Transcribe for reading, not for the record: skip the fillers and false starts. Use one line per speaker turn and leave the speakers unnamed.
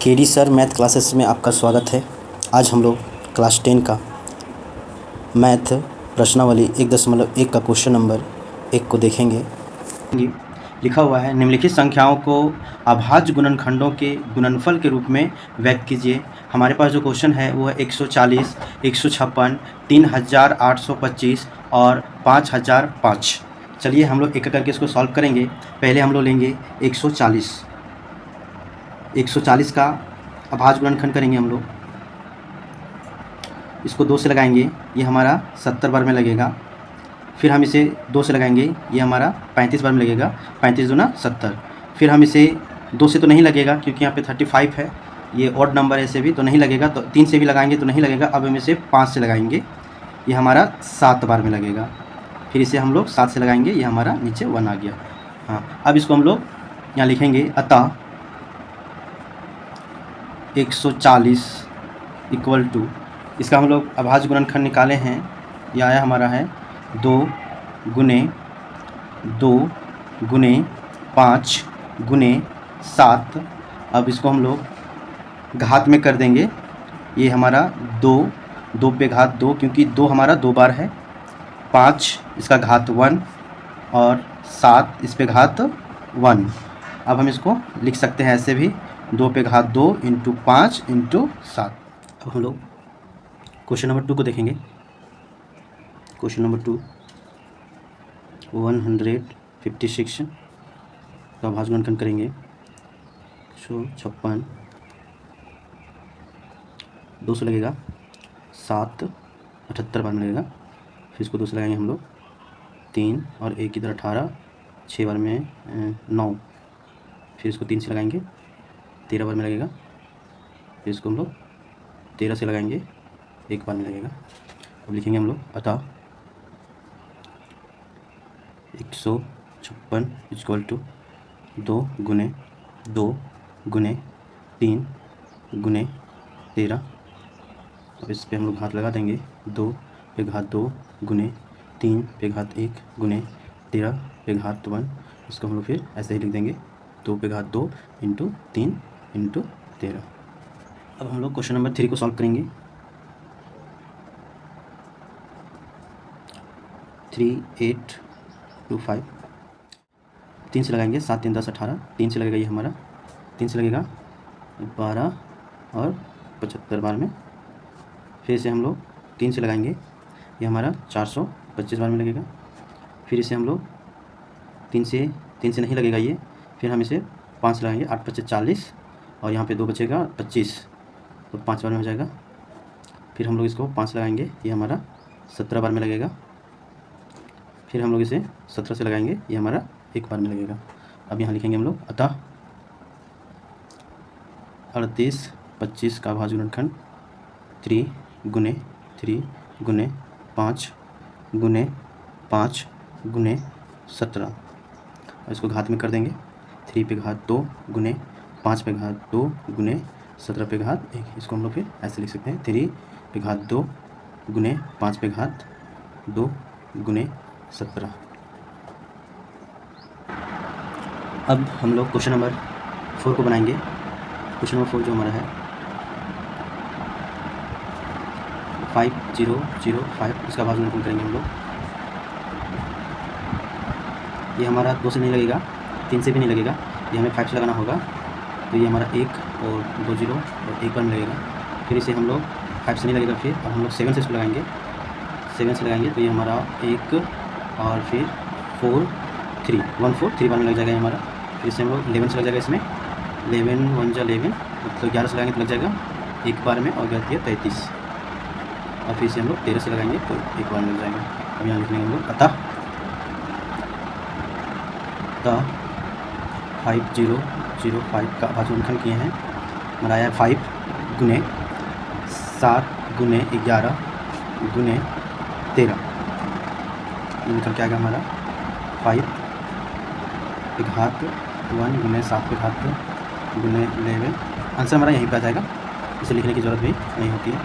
KD sir math classes में आपका स्वागत है। आज हम लोग क्लास 10 का मैथ प्रश्नावली 1.1 का क्वेश्चन नंबर 1 को देखेंगे। लिखा हुआ है, निम्नलिखित संख्याओं को अभाज्य गुणनखंडों के गुणनफल के रूप में व्यक्त कीजिए। हमारे पास जो क्वेश्चन है वो है 140, 156, 3825 और 5005। चलिए हम लोग एक एक करके इसको सॉल्व करेंगे। पहले हम लोग लेंगे 140 का अभाज्य गुणनखंड करेंगे हम लोग। इसको 2 से लगाएंगे, ये हमारा 70 बार में लगेगा। फिर हम इसे 2 से लगाएंगे, ये हमारा 35 बार में लगेगा। 35 दूना 70। फिर हम इसे 2 से तो नहीं लगेगा क्योंकि यहाँ पे 35 है, ये ऑड नंबर है, ऐसे भी तो नहीं लगेगा। तो 3 से भी लगाएंगे तो नहीं लगेगा। अब हम इसे 5 से लगाएंगे, ये हमारा 7 बार में लगेगा। फिर इसे हम लोग 7 से लगाएंगे, ये हमारा नीचे 1 आ गया। हाँ, अब इसको हम लोग यहाँ लिखेंगे, अतः 140 इक्वल टू, इसका हम लोग अभाज्य गुणनखंड निकाले हैं। ये आया हमारा है 2 गुने 5 गुने 7। अब इसको हम लोग घात में कर देंगे। ये हमारा 2 पे घात 2, क्योंकि 2 हमारा 2 बार है। 5 इसका घात 1 और 7 इस पे घात 1। अब हम इसको लिख सकते हैं ऐसे भी, 2 पे घात 2 इंटू 5 इंटू 7। अब हम लोग क्वेश्चन नंबर 2 को देखेंगे। क्वेश्चन नंबर 2, 156 का अभाज्य गुणनखंड करेंगे। 156 2 से लगेगा, 7 78 बार में लगेगा। फिर इसको 2 से लगाएंगे हम लोग, 3 और 1 इधर 18, 6 बार में 9। फिर इसको 3 से लगाएंगे, 13 बार में लगेगा। फिर इसको हम लोग 13 से लगाएंगे, 1 बार में लगेगा। अब लिखेंगे हम लोग, अतः 156 इक्वल टू 2 गुने 3 गुने 13। अब इस पे हम लोग घात लगा देंगे, 2 पे घात 2 गुने 3 पे घात 1 गुने 13 पे घात 1। इसको हम लोग फिर ऐसे ही लिख देंगे, 2 पे घात 2 इंटू 3 इंटू 13। अब हम लोग क्वेश्चन नंबर 3 को सॉल्व करेंगे। 3825 3 से लगाएंगे, 7 3 10 18। 3 से लगेगा, ये हमारा 3 से लगेगा 12 और 75 बार में। फिर इसे हम लोग 3 से लगाएंगे, ये हमारा 425 बार में लगेगा। फिर इसे हम लोग 3 से नहीं लगेगा ये। फिर हम इसे 5 से लगाएंगे, 8 25 40 और यहाँ पे 2 बचेगा 25, तो 5 बार में हो जाएगा। फिर हम लोग इसको 5 लगाएंगे, ये हमारा 17 बार में लगेगा। फिर हम लोग इसे 17 से लगाएंगे, ये हमारा 1 बार में लगेगा। अब यहाँ लिखेंगे हम लोग, अतः 38 25 का अभाज्य गुणनखंड 3 गुने 5 गुने 5 गुने 17। इसको घात में कर देंगे, 3 पे घात 2 गुने 5 पे घात 2 गुने 17 पे घात 1। इसको हम लोग फिर ऐसे लिख सकते हैं, 3 पे घात 2 गुने 5 पे घात 2 गुने 17। अब हम लोग क्वेश्चन नंबर 4 को बनाएंगे। क्वेश्चन नंबर 4 जो हमारा है 5005, इसका अभाज्य गुणनखंड करेंगे हम लोग। ये हमारा 2 से नहीं लगेगा, 3 से भी नहीं लगेगा, ये हमें 5 से लगाना होगा। तो ये हमारा 1 और 2 0 और 1 बार में लगेगा। फिर इसे हम लोग 5 से नहीं लगेगा, फिर अब हम लोग 7 से इसको लगाएंगे। 7 से लगाएंगे तो ये हमारा 1 और फिर 4 3 1 4 3 बार में लग जाएगा ये हमारा। फिर इसे हम लोग 11 से लग जाएगा, इसमें 11 1 जा 11, मतलब 11 से लगाएंगे तो लग जाएगा 1 बार में, और गलती है 33। और फिर इसे हम लोग 13 से लगाएंगे तो 1 बार में लग जाएगा। अब यहाँ लिखेंगे हम लोग, अतः 5005 का अभाज्य गुणनखंड किए हैं। हमारा आया 5 गुने 7 गुने 11 गुने 13। निकल के आएगा हमारा 5 पे घात 1 गुने 7 पे घात गुने 11। आंसर हमारा यहीं पे आ जाएगा, इसे लिखने की ज़रूरत भी नहीं होती है।